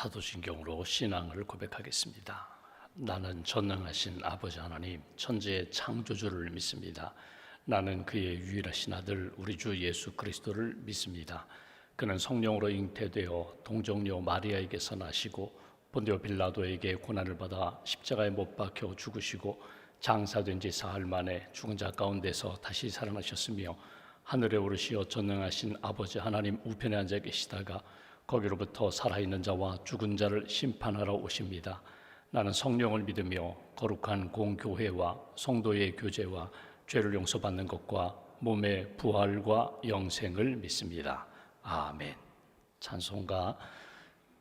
사도신경으로 신앙을 고백하겠습니다. 나는 전능하신 아버지 하나님, 천지의 창조주를 믿습니다. 나는 그의 유일하신 아들 우리 주 예수 그리스도를 믿습니다. 그는 성령으로 잉태되어 동정녀 마리아에게서 나시고 본디오 빌라도에게 고난을 받아 십자가에 못 박혀 죽으시고 장사된 지 사흘 만에 죽은 자 가운데서 다시 살아나셨으며 하늘에 오르시어 전능하신 아버지 하나님 우편에 앉아 계시다가 거기로부터 살아있는 자와 죽은 자를 심판하러 오십니다. 나는 성령을 믿으며 거룩한 공교회와 성도의 교제와 죄를 용서받는 것과 몸의 부활과 영생을 믿습니다. 아멘. 찬송가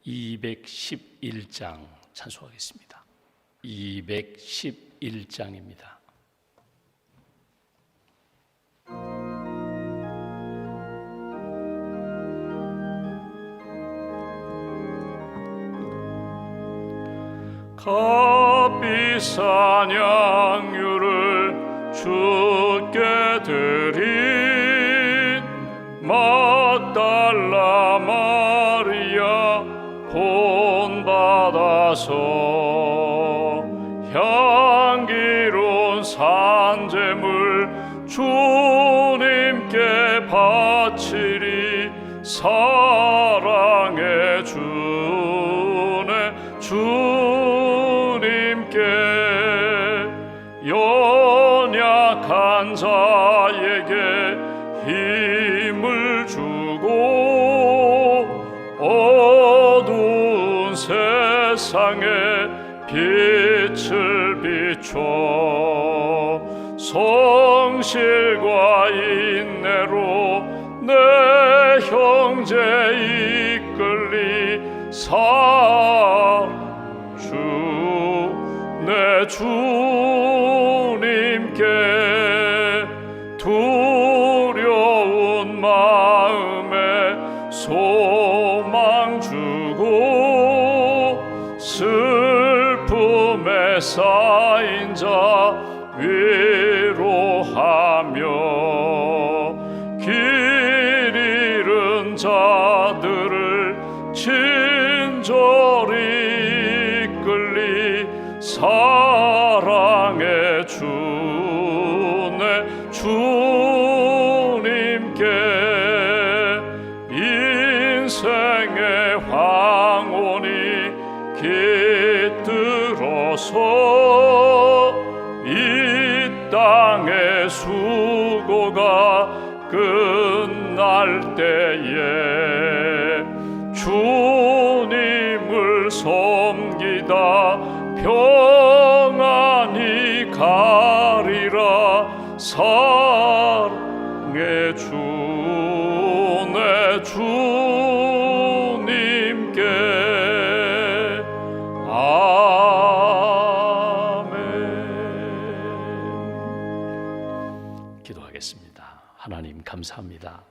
211장 찬송하겠습니다. 211장입니다. 값비싼 양유를 주께 드린 막달라 마리아 본받아서 향기로운 산제물 주님께 바치리. 사랑의 주네 주님께 연약한 자에게 힘을 주고 어두운 세상에 빛을 비춰 성실과 인내로 내 형제 이끌리. 내 주님께 두려운 마음에 소망 주고 슬픔에 쌓인 자 위로하며 길 잃은 자들을 친절히 이끌리. 사랑의 주네 주님께 인생의 황혼이 깃들어서 이 땅의 수고가 끝날 때에 주님을 섬기다 평안히 가리라. 사랑의 주네 주님께. 아멘. 기도하겠습니다. 하나님 감사합니다.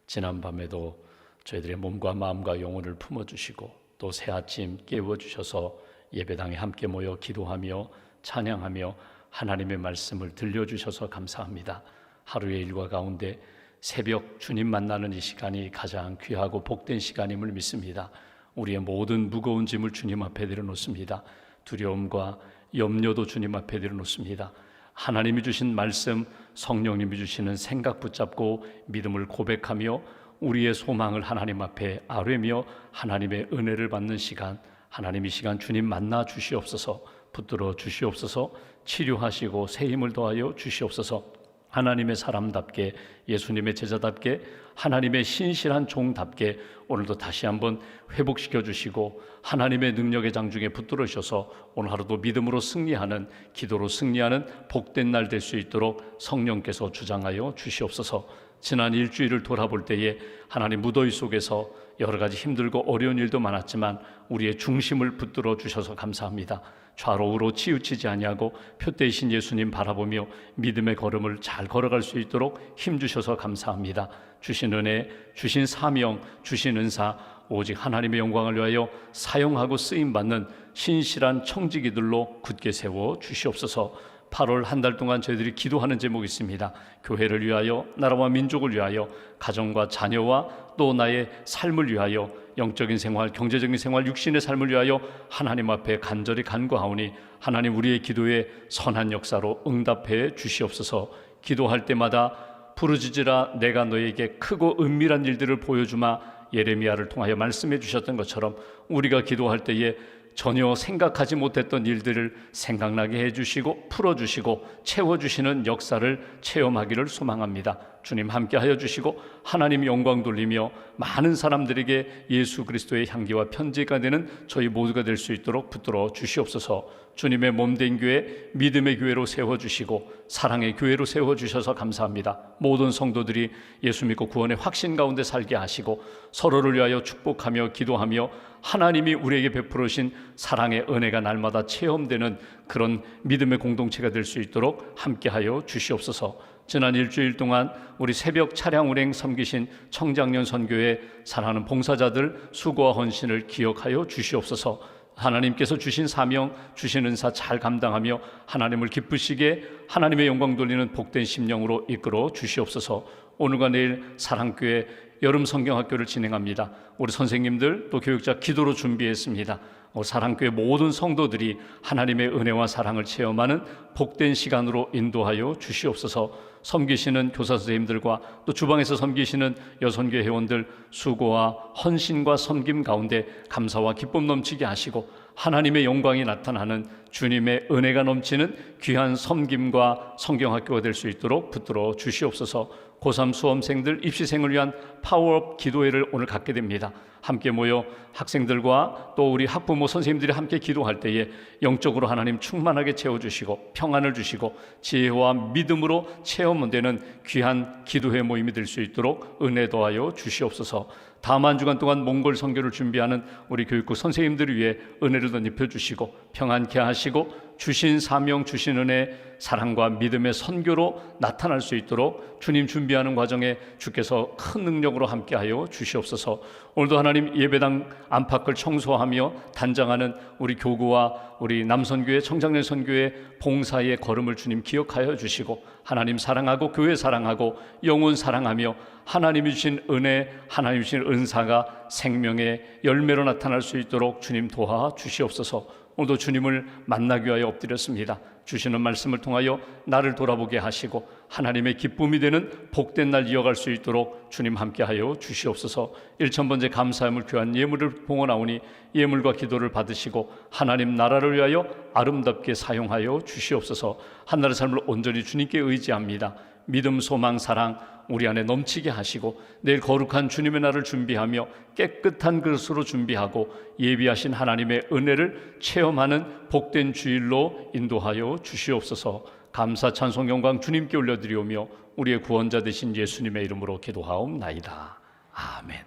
지난밤에도 저희들의 몸과 마음과 영혼을 품어주시고 또 새아침 깨워주셔서 예배당에 함께 모여 기도하며 찬양하며 하나님의 말씀을 들려주셔서 감사합니다. 하루의 일과 가운데 새벽 주님 만나는 이 시간이 가장 귀하고 복된 시간임을 믿습니다. 우리의 모든 무거운 짐을 주님 앞에 내려놓습니다. 두려움과 염려도 주님 앞에 내려놓습니다. 하나님이 주신 말씀, 성령님이 주시는 생각 붙잡고 믿음을 고백하며 우리의 소망을 하나님 앞에 아뢰며 하나님의 은혜를 받는 시간, 하나님 이 시간 주님 만나 주시옵소서. 붙들어 주시옵소서. 치료하시고 새 힘을 더하여 주시옵소서. 하나님의 사람답게, 예수님의 제자답게, 하나님의 신실한 종답게 오늘도 다시 한번 회복시켜 주시고 하나님의 능력의 장중에 붙들어 주셔서 오늘 하루도 믿음으로 승리하는, 기도로 승리하는 복된 날 될 수 있도록 성령께서 주장하여 주시옵소서. 지난 일주일을 돌아볼 때에 하나님 무더위 속에서 여러 가지 힘들고 어려운 일도 많았지만 우리의 중심을 붙들어 주셔서 감사합니다. 좌로 우로 치우치지 아니하고 표대이신 예수님 바라보며 믿음의 걸음을 잘 걸어갈 수 있도록 힘주셔서 감사합니다. 주신 은혜, 주신 사명, 주신 은사 오직 하나님의 영광을 위하여 사용하고 쓰임받는 신실한 청지기들로 굳게 세워 주시옵소서. 8월 한 달 동안 저희들이 기도하는 제목이 있습니다. 교회를 위하여, 나라와 민족을 위하여, 가정과 자녀와 또 나의 삶을 위하여 영적인 생활, 경제적인 생활, 육신의 삶을 위하여 하나님 앞에 간절히 간구하오니 하나님 우리의 기도에 선한 역사로 응답해 주시옵소서. 기도할 때마다 부르짖으라 내가 너에게 크고 은밀한 일들을 보여주마 예레미야를 통하여 말씀해 주셨던 것처럼 우리가 기도할 때에 전혀 생각하지 못했던 일들을 생각나게 해주시고 풀어주시고 채워주시는 역사를 체험하기를 소망합니다. 주님 함께하여 주시고 하나님 영광 돌리며 많은 사람들에게 예수 그리스도의 향기와 편지가 되는 저희 모두가 될 수 있도록 붙들어 주시옵소서. 주님의 몸된 교회, 믿음의 교회로 세워주시고 사랑의 교회로 세워주셔서 감사합니다. 모든 성도들이 예수 믿고 구원의 확신 가운데 살게 하시고 서로를 위하여 축복하며 기도하며 하나님이 우리에게 베풀으신 사랑의 은혜가 날마다 체험되는 그런 믿음의 공동체가 될 수 있도록 함께하여 주시옵소서. 지난 일주일 동안 우리 새벽 차량 운행 섬기신 청장년 선교회 사랑하는 봉사자들 수고와 헌신을 기억하여 주시옵소서. 하나님께서 주신 사명, 주신 은사 잘 감당하며 하나님을 기쁘시게 하나님의 영광 돌리는 복된 심령으로 이끌어 주시옵소서. 오늘과 내일 사랑교회 여름 성경학교를 진행합니다. 우리 선생님들 또 교육자 기도로 준비했습니다. 사랑교회 모든 성도들이 하나님의 은혜와 사랑을 체험하는 복된 시간으로 인도하여 주시옵소서. 섬기시는 교사 선생님들과 또 주방에서 섬기시는 여선교 회원들 수고와 헌신과 섬김 가운데 감사와 기쁨 넘치게 하시고 하나님의 영광이 나타나는 주님의 은혜가 넘치는 귀한 섬김과 성경학교가 될 수 있도록 붙들어 주시옵소서. 고3 수험생들 입시생을 위한 파워업 기도회를 오늘 갖게 됩니다. 함께 모여 학생들과 또 우리 학부모 선생님들이 함께 기도할 때에 영적으로 하나님 충만하게 채워주시고 평안을 주시고 지혜와 믿음으로 체험되는 귀한 기도회 모임이 될 수 있도록 은혜 더하여 주시옵소서. 다음 한 주간 동안 몽골 선교를 준비하는 우리 교육국 선생님들을 위해 은혜를 덧입혀 주시고 평안케 하시고 주신 사명 주신 은혜 사랑과 믿음의 선교로 나타날 수 있도록 주님 준비하는 과정에 주께서 큰 능력으로 함께하여 주시옵소서. 오늘도 하나님 예배당 안팎을 청소하며 단장하는 우리 교구와 우리 남선교회 청장년 선교회 봉사의 걸음을 주님 기억하여 주시고 하나님 사랑하고 교회 사랑하고 영혼 사랑하며 하나님이 주신 은혜 하나님이 주신 은사가 생명의 열매로 나타날 수 있도록 주님 도와 주시옵소서. 오늘도 주님을 만나기 위하여 엎드렸습니다. 주시는 말씀을 통하여 나를 돌아보게 하시고 하나님의 기쁨이 되는 복된 날 이어갈 수 있도록 주님 함께하여 주시옵소서. 1000번째 감사함을 귀한 예물을 봉헌하오니 예물과 기도를 받으시고 하나님 나라를 위하여 아름답게 사용하여 주시옵소서. 한나라의 삶을 온전히 주님께 의지합니다. 믿음, 소망, 사랑 우리 안에 넘치게 하시고 내일 거룩한 주님의 날을 준비하며 깨끗한 그릇으로 준비하고 예비하신 하나님의 은혜를 체험하는 복된 주일로 인도하여 주시옵소서. 감사 찬송 영광 주님께 올려드리오며 우리의 구원자 되신 예수님의 이름으로 기도하옵나이다. 아멘.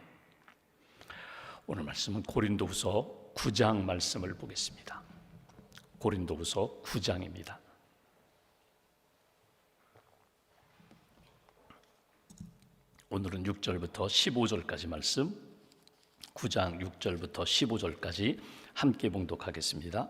오늘 말씀은 고린도후서 9장 말씀을 보겠습니다. 고린도후서 9장입니다. 오늘은 6절부터 15절까지 말씀, 9장 6절부터 15절까지 함께 봉독하겠습니다.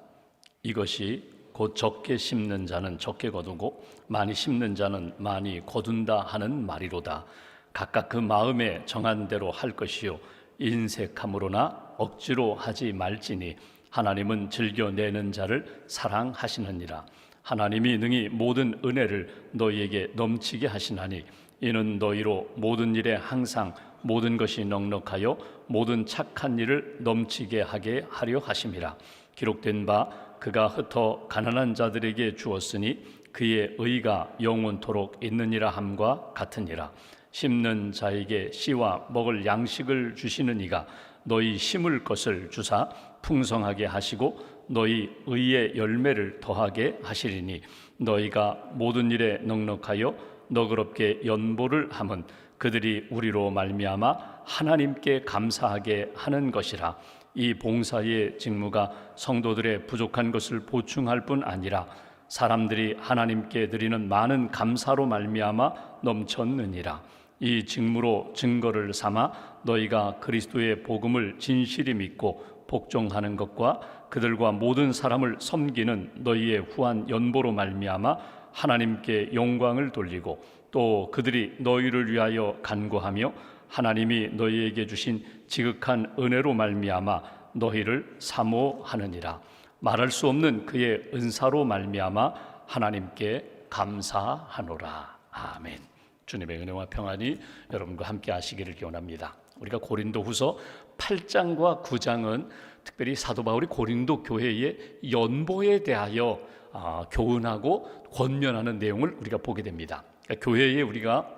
이것이 곧 적게 심는 자는 적게 거두고 많이 심는 자는 많이 거둔다 하는 말이로다. 각각 그 마음에 정한 대로 할 것이요 인색함으로나 억지로 하지 말지니 하나님은 즐겨내는 자를 사랑하시느니라. 하나님이 능히 모든 은혜를 너희에게 넘치게 하시나니 이는 너희로 모든 일에 항상 모든 것이 넉넉하여 모든 착한 일을 넘치게 하게 하려 하심이라. 기록된 바 그가 흩어 가난한 자들에게 주었으니 그의 의가 영원토록 있느니라 함과 같으니라. 심는 자에게 씨와 먹을 양식을 주시는 이가 너희 심을 것을 주사 풍성하게 하시고 너희 의의 열매를 더하게 하시리니 너희가 모든 일에 넉넉하여 너그럽게 연보를 함은 그들이 우리로 말미암아 하나님께 감사하게 하는 것이라. 이 봉사의 직무가 성도들의 부족한 것을 보충할 뿐 아니라 사람들이 하나님께 드리는 많은 감사로 말미암아 넘쳤느니라. 이 직무로 증거를 삼아 너희가 그리스도의 복음을 진실히 믿고 복종하는 것과 그들과 모든 사람을 섬기는 너희의 후한 연보로 말미암아 하나님께 영광을 돌리고 또 그들이 너희를 위하여 간구하며 하나님이 너희에게 주신 지극한 은혜로 말미암아 너희를 사모하느니라. 말할 수 없는 그의 은사로 말미암아 하나님께 감사하노라. 아멘. 주님의 은혜와 평안이 여러분과 함께 하시기를 기원합니다. 우리가 고린도후서 8장과 9장은 특별히 사도 바울이 고린도 교회의 연보에 대하여 교훈하고 권면하는 내용을 우리가 보게 됩니다. 그러니까 교회에 우리가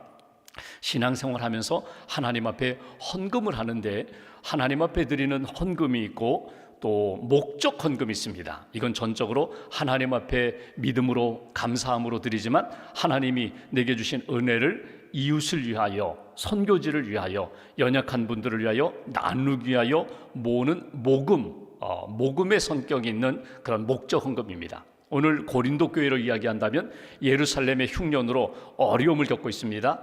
신앙생활하면서 하나님 앞에 헌금을 하는데 하나님 앞에 드리는 헌금이 있고 또 목적 헌금이 있습니다. 이건 전적으로 하나님 앞에 믿음으로 감사함으로 드리지만 하나님이 내게 주신 은혜를 이웃을 위하여, 선교지를 위하여, 연약한 분들을 위하여 나누기 위하여 모으는 모금의 성격이 있는 그런 목적 헌금입니다. 오늘 고린도 교회를 이야기한다면 예루살렘의 흉년으로 어려움을 겪고 있습니다.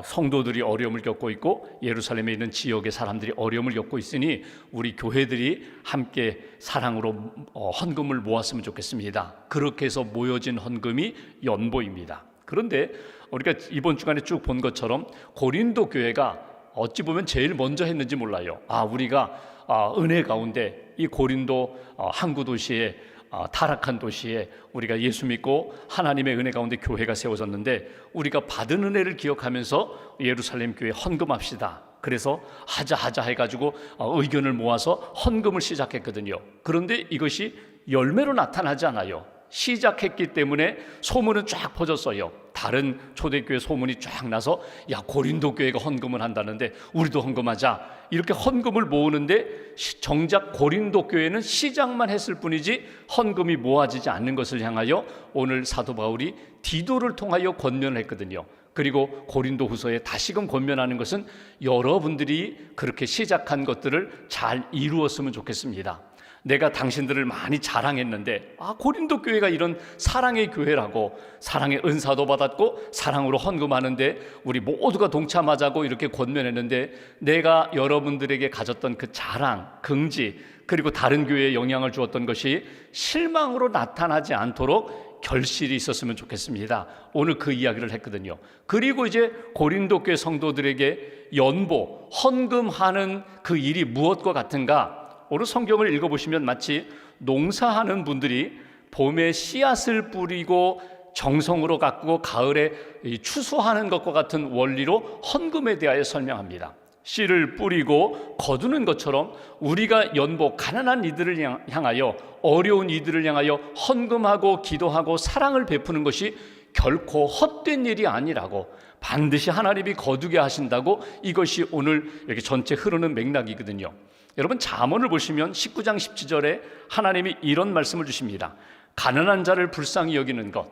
성도들이 어려움을 겪고 있고 예루살렘에 있는 지역의 사람들이 어려움을 겪고 있으니 우리 교회들이 함께 사랑으로 헌금을 모았으면 좋겠습니다. 그렇게 해서 모여진 헌금이 연보입니다. 그런데 우리가 이번 주간에 쭉 본 것처럼 고린도 교회가 어찌 보면 제일 먼저 했는지 몰라요. 우리가 은혜 가운데 이 고린도 항구 도시에 타락한 도시에 우리가 예수 믿고 하나님의 은혜 가운데 교회가 세워졌는데 우리가 받은 은혜를 기억하면서 예루살렘 교회 헌금합시다. 그래서 하자 해가지고 의견을 모아서 헌금을 시작했거든요. 그런데 이것이 열매로 나타나지 않아요. 시작했기 때문에 소문은 쫙 퍼졌어요. 다른 초대교회 소문이 쫙 나서 고린도 교회가 헌금을 한다는데 우리도 헌금하자. 이렇게 헌금을 모으는데 정작 고린도 교회는 시작만 했을 뿐이지 헌금이 모아지지 않는 것을 향하여 오늘 사도 바울이 디도를 통하여 권면을 했거든요. 그리고 고린도 후서에 다시금 권면하는 것은 여러분들이 그렇게 시작한 것들을 잘 이루었으면 좋겠습니다. 내가 당신들을 많이 자랑했는데 고린도 교회가 이런 사랑의 교회라고, 사랑의 은사도 받았고 사랑으로 헌금하는데 우리 모두가 동참하자고 이렇게 권면했는데 내가 여러분들에게 가졌던 그 자랑, 긍지, 그리고 다른 교회에 영향을 주었던 것이 실망으로 나타나지 않도록 결실이 있었으면 좋겠습니다. 오늘 그 이야기를 했거든요. 그리고 이제 고린도 교회 성도들에게 연보, 헌금하는 그 일이 무엇과 같은가? 오늘 성경을 읽어보시면 마치 농사하는 분들이 봄에 씨앗을 뿌리고 정성으로 가꾸고 가을에 추수하는 것과 같은 원리로 헌금에 대하여 설명합니다. 씨를 뿌리고 거두는 것처럼 우리가 연보, 가난한 이들을 향하여, 어려운 이들을 향하여 헌금하고 기도하고 사랑을 베푸는 것이 결코 헛된 일이 아니라고, 반드시 하나님이 거두게 하신다고, 이것이 오늘 이렇게 전체 흐르는 맥락이거든요. 여러분 잠언을 보시면 19장 17절에 하나님이 이런 말씀을 주십니다. 가난한 자를 불쌍히 여기는 것,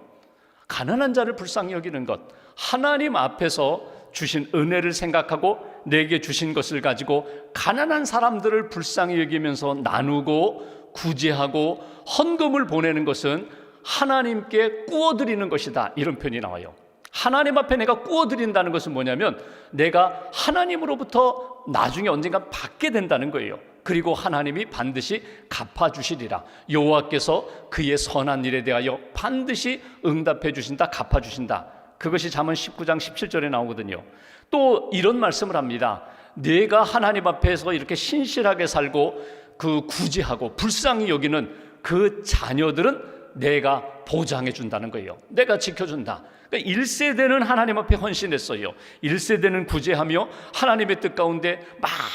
가난한 자를 불쌍히 여기는 것, 하나님 앞에서 주신 은혜를 생각하고 내게 주신 것을 가지고 가난한 사람들을 불쌍히 여기면서 나누고 구제하고 헌금을 보내는 것은 하나님께 꾸어드리는 것이다, 이런 표현이 나와요. 하나님 앞에 내가 꾸어드린다는 것은 뭐냐면 내가 하나님으로부터 나중에 언젠가 받게 된다는 거예요. 그리고 하나님이 반드시 갚아주시리라. 여호와께서 그의 선한 일에 대하여 반드시 응답해 주신다, 갚아주신다. 그것이 잠언 19장 17절에 나오거든요. 또 이런 말씀을 합니다. 내가 하나님 앞에서 이렇게 신실하게 살고 그 구제하고 불쌍히 여기는 그 자녀들은 내가 보장해 준다는 거예요. 내가 지켜준다. 그러니까 1세대는 하나님 앞에 헌신했어요. 1세대는 구제하며 하나님의 뜻 가운데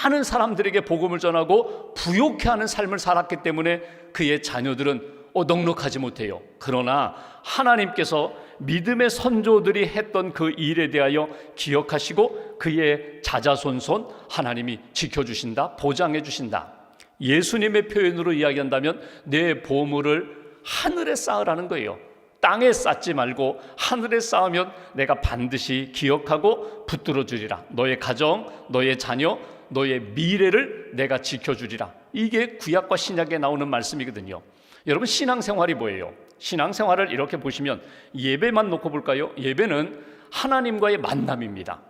많은 사람들에게 복음을 전하고 부욕해 하는 삶을 살았기 때문에 그의 자녀들은 넉넉하지 못해요. 그러나 하나님께서 믿음의 선조들이 했던 그 일에 대하여 기억하시고 그의 자자손손 하나님이 지켜주신다, 보장해 주신다. 예수님의 표현으로 이야기한다면 내 보물을 하늘에 쌓으라는 거예요. 땅에 쌓지 말고 하늘에 쌓으면 내가 반드시 기억하고 붙들어 주리라. 너의 가정, 너의 자녀, 너의 미래를 내가 지켜주리라. 이게 구약과 신약에 나오는 말씀이거든요. 여러분 신앙생활이 뭐예요? 신앙생활을 이렇게 보시면 예배만 놓고 볼까요? 예배는 하나님과의 만남입니다.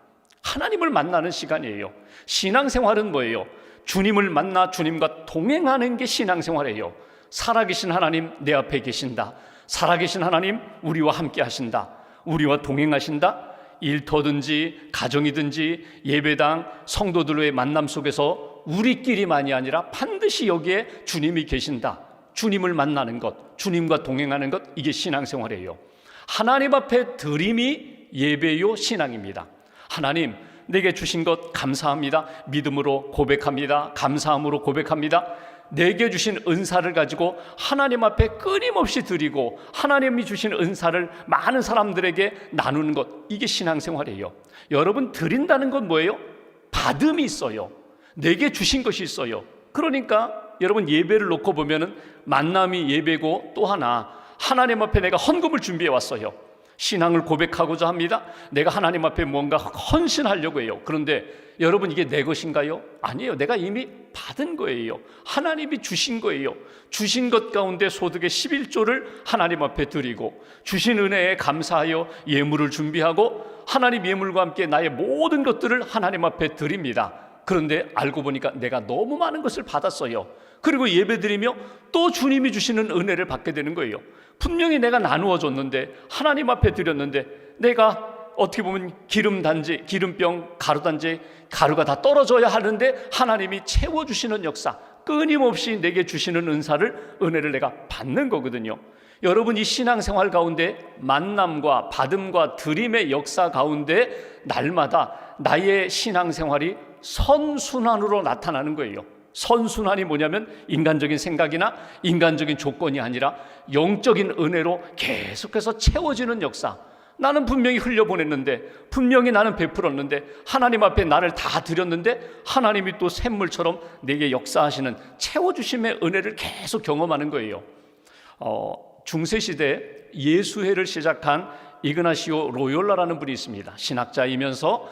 하나님을 만나는 시간이에요. 신앙생활은 뭐예요? 주님을 만나 주님과 동행하는 게 신앙생활이에요. 살아계신 하나님 내 앞에 계신다. 살아계신 하나님 우리와 함께 하신다. 우리와 동행하신다. 일터든지 가정이든지 예배당 성도들의 만남 속에서 우리끼리만이 아니라 반드시 여기에 주님이 계신다. 주님을 만나는 것, 주님과 동행하는 것, 이게 신앙생활이에요. 하나님 앞에 드림이 예배요 신앙입니다. 하나님, 내게 주신 것 감사합니다. 믿음으로 고백합니다. 감사함으로 고백합니다. 내게 주신 은사를 가지고 하나님 앞에 끊임없이 드리고 하나님이 주신 은사를 많은 사람들에게 나누는 것, 이게 신앙생활이에요. 여러분, 드린다는 건 뭐예요? 받음이 있어요. 내게 주신 것이 있어요. 그러니까 여러분, 예배를 놓고 보면은 만남이 예배고, 또 하나 하나님 앞에 내가 헌금을 준비해 왔어요. 신앙을 고백하고자 합니다. 내가 하나님 앞에 뭔가 헌신하려고 해요. 그런데 여러분, 이게 내 것인가요? 아니에요. 내가 이미 받은 거예요. 하나님이 주신 거예요. 주신 것 가운데 소득의 11조를 하나님 앞에 드리고, 주신 은혜에 감사하여 예물을 준비하고, 하나님 예물과 함께 나의 모든 것들을 하나님 앞에 드립니다. 그런데 알고 보니까 내가 너무 많은 것을 받았어요. 그리고 예배드리며 또 주님이 주시는 은혜를 받게 되는 거예요. 분명히 내가 나누어 줬는데, 하나님 앞에 드렸는데, 내가 어떻게 보면 기름단지, 기름병, 가루단지, 가루가 다 떨어져야 하는데 하나님이 채워주시는 역사, 끊임없이 내게 주시는 은혜를 내가 받는 거거든요. 여러분, 이 신앙생활 가운데 만남과 받음과 드림의 역사 가운데 날마다 나의 신앙생활이 선순환으로 나타나는 거예요. 선순환이 뭐냐면 인간적인 생각이나 인간적인 조건이 아니라 영적인 은혜로 계속해서 채워지는 역사. 나는 분명히 흘려보냈는데, 분명히 나는 베풀었는데, 하나님 앞에 나를 다 드렸는데 하나님이 또 샘물처럼 내게 역사하시는 채워주심의 은혜를 계속 경험하는 거예요. 중세시대 예수회를 시작한 이그나시오 로욜라라는 분이 있습니다. 신학자이면서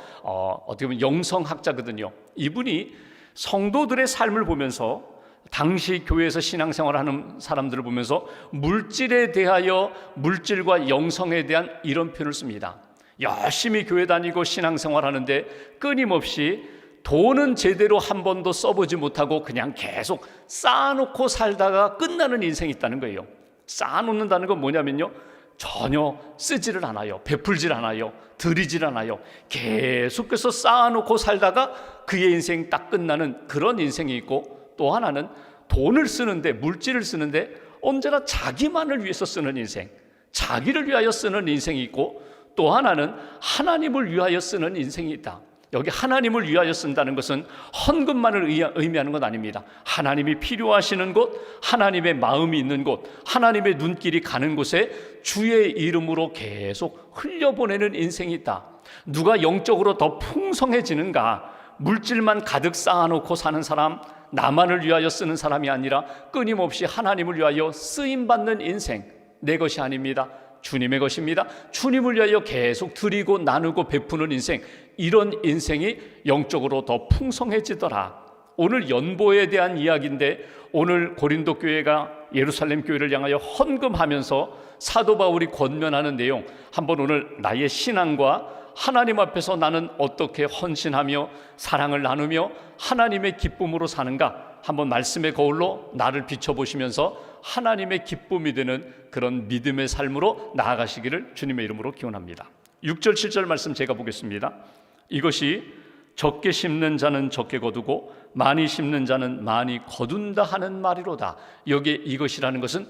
어떻게 보면 영성학자거든요. 이분이 성도들의 삶을 보면서, 당시 교회에서 신앙생활하는 사람들을 보면서 물질에 대하여, 물질과 영성에 대한 이런 표현을 씁니다. 열심히 교회 다니고 신앙생활하는데 끊임없이 돈은 제대로 한 번도 써보지 못하고 그냥 계속 쌓아놓고 살다가 끝나는 인생이 있다는 거예요. 쌓아놓는다는 건 뭐냐면요, 전혀 쓰지를 않아요. 베풀질 않아요. 드리질 않아요. 계속해서 쌓아놓고 살다가 그의 인생 딱 끝나는 그런 인생이 있고, 또 하나는 돈을 쓰는데, 물질을 쓰는데 언제나 자기만을 위해서 쓰는 인생, 자기를 위하여 쓰는 인생이 있고, 또 하나는 하나님을 위하여 쓰는 인생이 있다. 여기 하나님을 위하여 쓴다는 것은 헌금만을 의미하는 건 아닙니다. 하나님이 필요하시는 곳, 하나님의 마음이 있는 곳, 하나님의 눈길이 가는 곳에 주의 이름으로 계속 흘려보내는 인생이 있다. 누가 영적으로 더 풍성해지는가? 물질만 가득 쌓아놓고 사는 사람, 나만을 위하여 쓰는 사람이 아니라 끊임없이 하나님을 위하여 쓰임받는 인생, 내 것이 아닙니다. 주님의 것입니다. 주님을 위하여 계속 드리고 나누고 베푸는 인생, 이런 인생이 영적으로 더 풍성해지더라. 오늘 연보에 대한 이야기인데, 오늘 고린도 교회가 예루살렘 교회를 향하여 헌금하면서 사도 바울이 권면하는 내용, 한번 오늘 나의 신앙과 하나님 앞에서 나는 어떻게 헌신하며 사랑을 나누며 하나님의 기쁨으로 사는가, 한번 말씀의 거울로 나를 비춰보시면서 하나님의 기쁨이 되는 그런 믿음의 삶으로 나아가시기를 주님의 이름으로 기원합니다. 6절 7절 말씀 제가 보겠습니다. 이것이 적게 심는 자는 적게 거두고 많이 심는 자는 많이 거둔다 하는 말이로다. 여기에 이것이라는 것은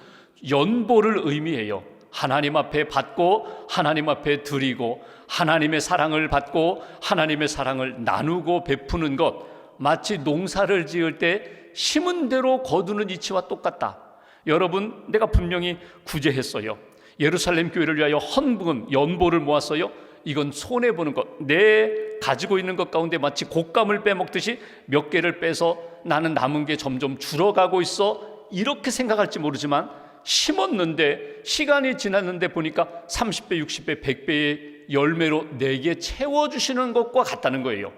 연보를 의미해요. 하나님 앞에 받고 하나님 앞에 드리고 하나님의 사랑을 받고 하나님의 사랑을 나누고 베푸는 것, 마치 농사를 지을 때 심은 대로 거두는 이치와 똑같다. 여러분, 내가 분명히 구제했어요. 예루살렘 교회를 위하여 헌금, 연보를 모았어요. 이건 손해보는 것, 내 가지고 있는 것 가운데 마치 곶감을 빼먹듯이 몇 개를 빼서 나는 남은 게 점점 줄어가고 있어, 이렇게 생각할지 모르지만 심었는데 시간이 지났는데 보니까 30배, 60배, 100배의 열매로 내게 채워주시는 것과 같다는 거예요.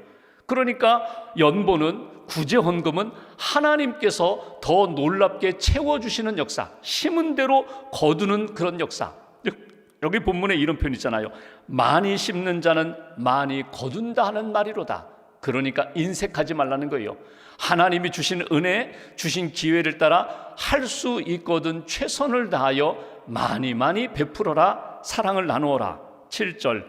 그러니까 연보는, 구제 헌금은 하나님께서 더 놀랍게 채워주시는 역사, 심은 대로 거두는 그런 역사. 여기 본문에 이런 표현 있잖아요. 많이 심는 자는 많이 거둔다 하는 말이로다. 그러니까 인색하지 말라는 거예요. 하나님이 주신 은혜, 주신 기회를 따라 할 수 있거든 최선을 다하여 많이 많이 베풀어라, 사랑을 나누어라. 7절,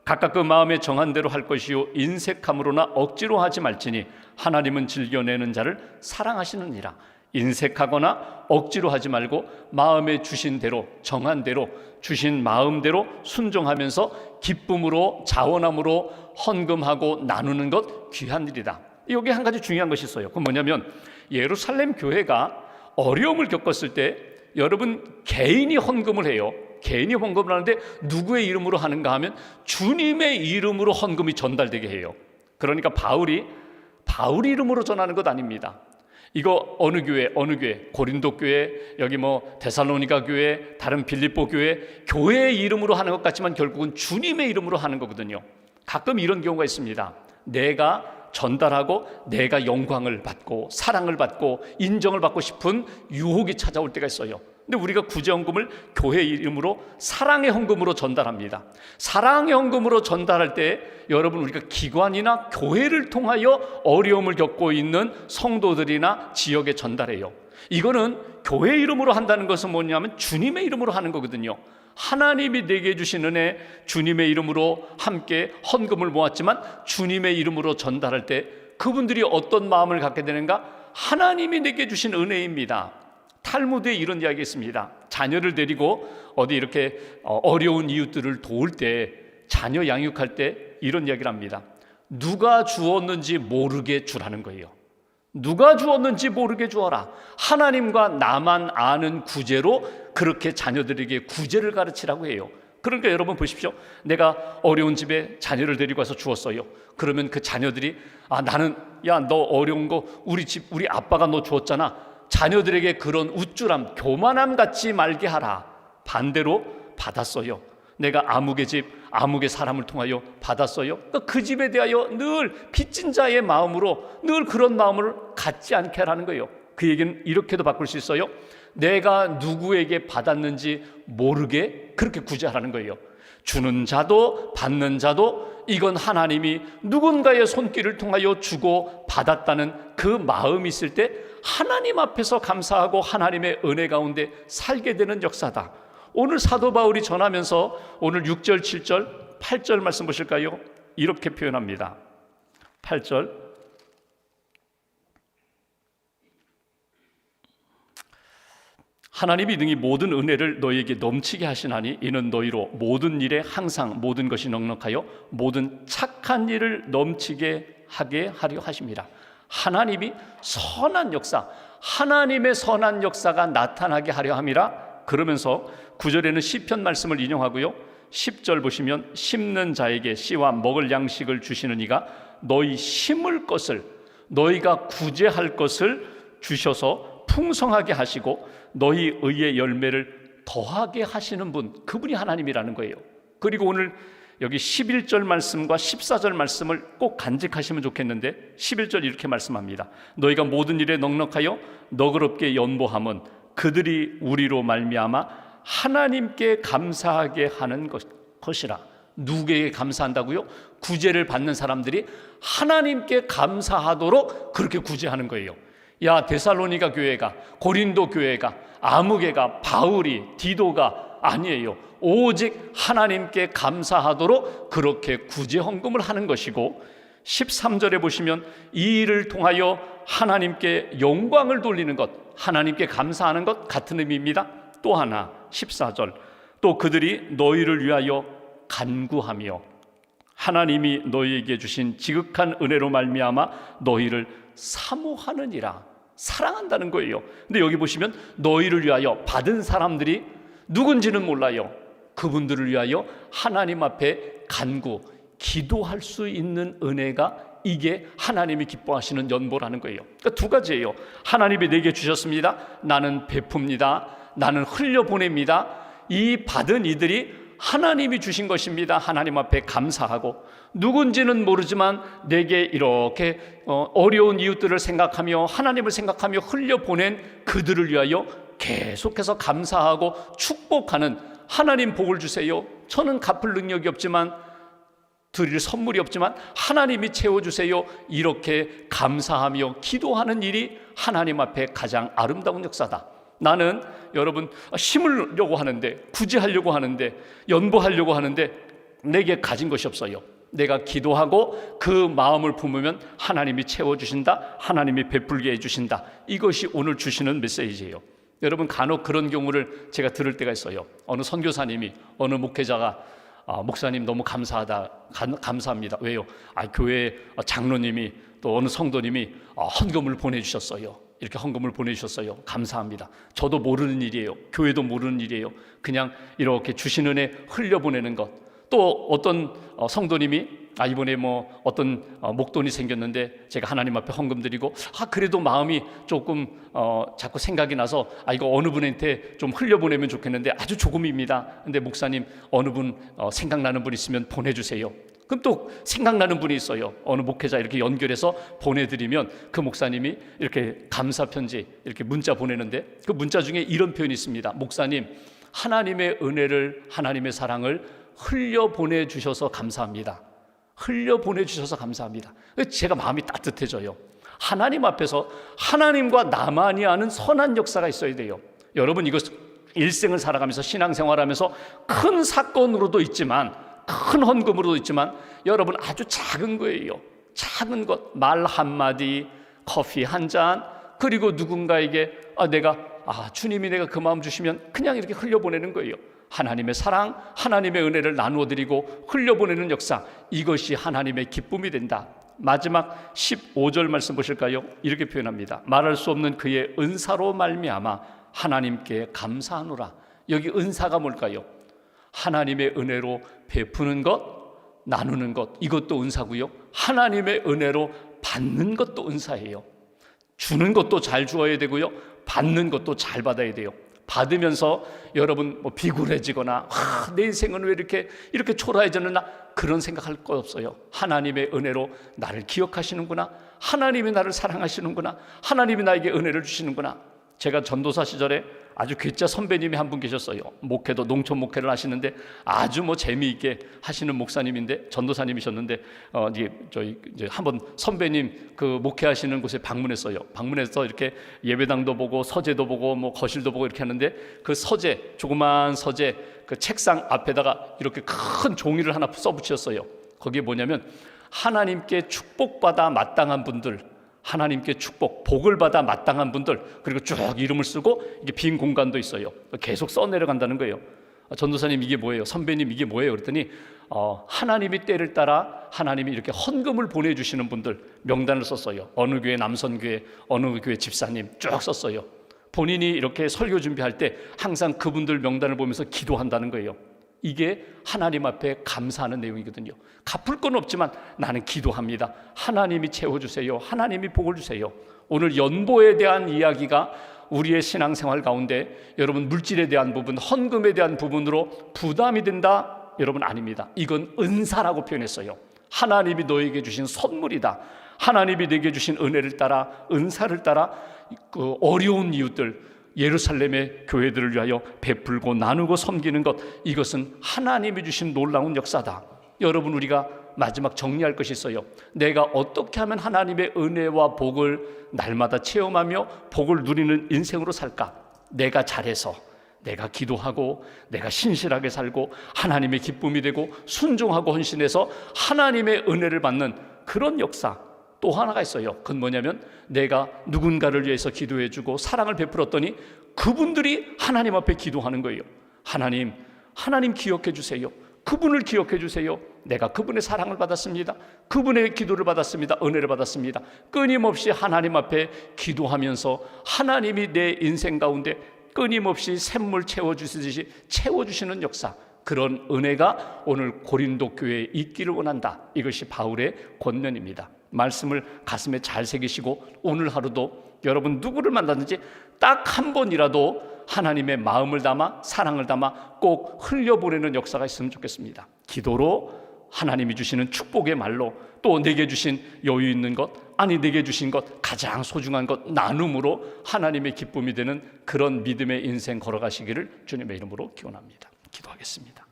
각각 그 마음에 정한 대로 할 것이요 인색함으로나 억지로 하지 말지니 하나님은 즐겨내는 자를 사랑하시느니라. 인색하거나 억지로 하지 말고 마음에 주신 대로, 정한 대로, 주신 마음대로 순종하면서 기쁨으로, 자원함으로 헌금하고 나누는 것 귀한 일이다. 여기 한 가지 중요한 것이 있어요. 그건 뭐냐면 예루살렘 교회가 어려움을 겪었을 때 여러분 개인이 헌금을 해요. 개인이 헌금을 하는데 누구의 이름으로 하는가 하면 주님의 이름으로 헌금이 전달되게 해요. 그러니까 바울이 이름으로 전하는 것 아닙니다. 이거 어느 교회, 고린도 교회, 여기 뭐 데살로니가 교회, 다른 빌립보 교회의 이름으로 하는 것 같지만 결국은 주님의 이름으로 하는 거거든요. 가끔 이런 경우가 있습니다. 내가 전달하고 내가 영광을 받고 사랑을 받고 인정을 받고 싶은 유혹이 찾아올 때가 있어요. 근데 우리가 구제헌금을 교회 이름으로 사랑의 헌금으로 전달합니다. 사랑의 헌금으로 전달할 때 여러분 우리가 기관이나 교회를 통하여 어려움을 겪고 있는 성도들이나 지역에 전달해요. 이거는 교회 이름으로 한다는 것은 뭐냐면 주님의 이름으로 하는 거거든요. 하나님이 내게 주신 은혜, 주님의 이름으로 함께 헌금을 모았지만 주님의 이름으로 전달할 때 그분들이 어떤 마음을 갖게 되는가? 하나님이 내게 주신 은혜입니다. 탈무드에 이런 이야기가 있습니다. 자녀를 데리고 어디 이렇게 어려운 이웃들을 도울 때, 자녀 양육할 때 이런 이야기를 합니다. 누가 주었는지 모르게 주라는 거예요. 누가 주었는지 모르게 주어라. 하나님과 나만 아는 구제로 그렇게 자녀들에게 구제를 가르치라고 해요. 그러니까 여러분 보십시오. 내가 어려운 집에 자녀를 데리고 와서 주었어요. 그러면 그 자녀들이 나는 너 어려운 거 우리 아빠가 너 주었잖아. 자녀들에게 그런 우쭐함, 교만함 갖지 말게 하라. 반대로 받았어요. 내가 아무개 집, 아무개 사람을 통하여 받았어요. 그 집에 대하여 늘 빚진 자의 마음으로 늘 그런 마음을 갖지 않게 하라는 거예요. 그 얘기는 이렇게도 바꿀 수 있어요. 내가 누구에게 받았는지 모르게 그렇게 구제하라는 거예요. 주는 자도 받는 자도 이건 하나님이 누군가의 손길을 통하여 주고 받았다는 그 마음이 있을 때 하나님 앞에서 감사하고 하나님의 은혜 가운데 살게 되는 역사다. 오늘 사도 바울이 전하면서 오늘 6절, 7절, 8절 말씀 보실까요? 이렇게 표현합니다. 8절 하나님이 능히 모든 은혜를 너희에게 넘치게 하시나니 이는 너희로 모든 일에 항상 모든 것이 넉넉하여 모든 착한 일을 넘치게 하게 하려 하십니다. 하나님이 선한 역사, 하나님의 선한 역사가 나타나게 하려 함이라. 그러면서 9절에는 시편 말씀을 인용하고요, 10절 보시면 심는 자에게 씨와 먹을 양식을 주시는 이가 너희 심을 것을, 너희가 구제할 것을 주셔서 풍성하게 하시고 너희 의의 열매를 더하게 하시는 분, 그분이 하나님이라는 거예요. 그리고 오늘 여기 11절 말씀과 14절 말씀을 꼭 간직하시면 좋겠는데 11절 이렇게 말씀합니다. 너희가 모든 일에 넉넉하여 너그럽게 연보함은 그들이 우리로 말미암아 하나님께 감사하게 하는 것이라. 누구에게 감사한다고요? 구제를 받는 사람들이 하나님께 감사하도록 그렇게 구제하는 거예요. 야, 데살로니가 교회가, 고린도 교회가, 아무개가, 바울이, 디도가 아니에요. 오직 하나님께 감사하도록 그렇게 구제 헌금을 하는 것이고, 13절에 보시면 이 일을 통하여 하나님께 영광을 돌리는 것, 하나님께 감사하는 것 같은 의미입니다. 또 하나 14절 또 그들이 너희를 위하여 간구하며 하나님이 너희에게 주신 지극한 은혜로 말미암아 너희를 사모하느니라. 사랑한다는 거예요. 근데 여기 보시면 너희를 위하여 받은 사람들이 누군지는 몰라요. 그분들을 위하여 하나님 앞에 간구, 기도할 수 있는 은혜가, 이게 하나님이 기뻐하시는 연보라는 거예요. 그러니까 두 가지예요. 하나님이 내게 주셨습니다. 나는 베풉니다. 나는 흘려보냅니다. 이 받은 이들이 하나님이 주신 것입니다. 하나님 앞에 감사하고, 누군지는 모르지만 내게 이렇게 어려운 이웃들을 생각하며 하나님을 생각하며 흘려보낸 그들을 위하여 계속해서 감사하고 축복하는, 하나님 복을 주세요. 저는 갚을 능력이 없지만, 드릴 선물이 없지만 하나님이 채워주세요. 이렇게 감사하며 기도하는 일이 하나님 앞에 가장 아름다운 역사다. 나는 여러분 심으려고 하는데, 구제하려고 하는데, 연보하려고 하는데 내게 가진 것이 없어요. 내가 기도하고 그 마음을 품으면 하나님이 채워주신다, 하나님이 베풀게 해주신다. 이것이 오늘 주시는 메시지예요. 여러분, 간혹 그런 경우를 제가 들을 때가 있어요. 어느 선교사님이, 어느 목회자가 목사님 너무 감사합니다. 왜요? 교회 장로님이, 또 어느 성도님이 헌금을 보내주셨어요. 이렇게 헌금을 보내주셨어요. 감사합니다. 저도 모르는 일이에요. 교회도 모르는 일이에요. 그냥 이렇게 주신 은혜 흘려보내는 것. 또 어떤 성도님이 이번에 뭐 어떤 목돈이 생겼는데 제가 하나님 앞에 헌금 드리고 그래도 마음이 조금 자꾸 생각이 나서 이거 어느 분한테 좀 흘려보내면 좋겠는데 아주 조금입니다. 근데 목사님 어느 분 생각나는 분 있으면 보내주세요. 그럼 또 생각나는 분이 있어요. 어느 목회자 이렇게 연결해서 보내드리면 그 목사님이 이렇게 감사 편지 이렇게 문자 보내는데 그 문자 중에 이런 표현이 있습니다. 목사님, 하나님의 은혜를, 하나님의 사랑을 흘려보내주셔서 감사합니다. 흘려보내주셔서 감사합니다. 제가 마음이 따뜻해져요. 하나님 앞에서 하나님과 나만이 아는 선한 역사가 있어야 돼요. 여러분, 이거 일생을 살아가면서 신앙생활하면서 큰 사건으로도 있지만, 큰 헌금으로도 있지만, 여러분 아주 작은 거예요. 작은 것, 말 한마디, 커피 한 잔, 그리고 누군가에게 주님이 내가 그 마음 주시면 그냥 이렇게 흘려보내는 거예요. 하나님의 사랑, 하나님의 은혜를 나누어 드리고 흘려보내는 역사, 이것이 하나님의 기쁨이 된다. 마지막 15절 말씀 보실까요? 이렇게 표현합니다. 말할 수 없는 그의 은사로 말미암아 하나님께 감사하노라. 여기 은사가 뭘까요? 하나님의 은혜로 베푸는 것, 나누는 것, 이것도 은사고요. 하나님의 은혜로 받는 것도 은사예요. 주는 것도 잘 주어야 되고요, 받는 것도 잘 받아야 돼요. 받으면서 여러분 비굴해지거나 내 인생은 왜 이렇게 초라해졌나, 그런 생각할 거 없어요. 하나님의 은혜로 나를 기억하시는구나, 하나님이 나를 사랑하시는구나, 하나님이 나에게 은혜를 주시는구나. 제가 전도사 시절에 아주 괴짜 선배님이 한 분 계셨어요. 목회도 농촌 목회를 하시는데 아주 재미있게 하시는 목사님인데, 전도사님이셨는데 이제 한번 선배님 그 목회하시는 곳에 방문했어요. 방문해서 이렇게 예배당도 보고 서재도 보고 거실도 보고 이렇게 하는데, 그 서재, 조그만 서재 그 책상 앞에다가 이렇게 큰 종이를 하나 써붙였어요. 거기에 뭐냐면, 하나님께 축복받아 마땅한 분들, 하나님께 복을 받아 마땅한 분들, 그리고 쭉 이름을 쓰고 이게 빈 공간도 있어요. 계속 써내려간다는 거예요. 전도사님 이게 뭐예요? 선배님 이게 뭐예요? 그랬더니 하나님이 때를 따라 하나님이 이렇게 헌금을 보내주시는 분들 명단을 썼어요. 어느 교회 남선교회, 어느 교회 집사님 쭉 썼어요. 본인이 이렇게 설교 준비할 때 항상 그분들 명단을 보면서 기도한다는 거예요. 이게 하나님 앞에 감사하는 내용이거든요. 갚을 건 없지만 나는 기도합니다. 하나님이 채워주세요. 하나님이 복을 주세요. 오늘 연보에 대한 이야기가 우리의 신앙생활 가운데 여러분 물질에 대한 부분, 헌금에 대한 부분으로 부담이 된다? 여러분 아닙니다. 이건 은사라고 표현했어요. 하나님이 너에게 주신 선물이다. 하나님이 내게 주신 은혜를 따라, 은사를 따라 그 어려운 이웃들, 예루살렘의 교회들을 위하여 베풀고 나누고 섬기는 것, 이것은 하나님이 주신 놀라운 역사다. 여러분, 우리가 마지막 정리할 것이 있어요. 내가 어떻게 하면 하나님의 은혜와 복을 날마다 체험하며 복을 누리는 인생으로 살까? 내가 잘해서, 내가 기도하고, 내가 신실하게 살고, 하나님의 기쁨이 되고 순종하고 헌신해서 하나님의 은혜를 받는 그런 역사. 또 하나가 있어요. 그건 뭐냐면, 내가 누군가를 위해서 기도해주고 사랑을 베풀었더니 그분들이 하나님 앞에 기도하는 거예요. 하나님 기억해 주세요. 그분을 기억해 주세요. 내가 그분의 사랑을 받았습니다. 그분의 기도를 받았습니다. 은혜를 받았습니다. 끊임없이 하나님 앞에 기도하면서 하나님이 내 인생 가운데 끊임없이 샘물 채워주시듯이 채워주시는 역사, 그런 은혜가 오늘 고린도 교회에 있기를 원한다. 이것이 바울의 권면입니다. 말씀을 가슴에 잘 새기시고 오늘 하루도 여러분 누구를 만나든지 딱 한 번이라도 하나님의 마음을 담아, 사랑을 담아 꼭 흘려보내는 역사가 있으면 좋겠습니다. 기도로, 하나님이 주시는 축복의 말로, 또 내게 주신 여유 있는 것, 내게 주신 것, 가장 소중한 것 나눔으로 하나님의 기쁨이 되는 그런 믿음의 인생 걸어가시기를 주님의 이름으로 기원합니다. 기도하겠습니다.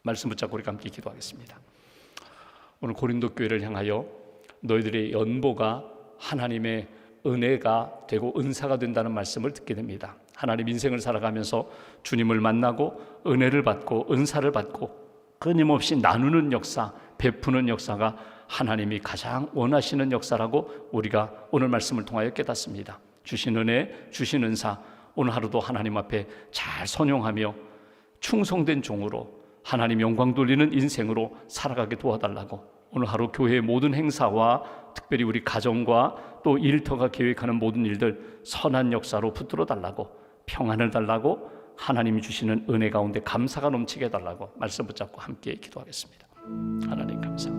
말씀 붙잡고 우리 함께 기도하겠습니다. 오늘 고린도 교회를 향하여 너희들의 연보가 하나님의 은혜가 되고 은사가 된다는 말씀을 듣게 됩니다. 하나님 인생을 살아가면서 주님을 만나고 은혜를 받고 은사를 받고 끊임없이 나누는 역사, 베푸는 역사가 하나님이 가장 원하시는 역사라고 우리가 오늘 말씀을 통하여 깨닫습니다. 주신 은혜, 주신 은사, 오늘 하루도 하나님 앞에 잘 선용하며 충성된 종으로 하나님 영광 돌리는 인생으로 살아가게 도와달라고, 오늘 하루 교회의 모든 행사와 특별히 우리 가정과 또 일터가 계획하는 모든 일들 선한 역사로 붙들어 달라고, 평안을 달라고, 하나님이 주시는 은혜 가운데 감사가 넘치게 해달라고 말씀 붙잡고 함께 기도하겠습니다. 하나님 감사합니다.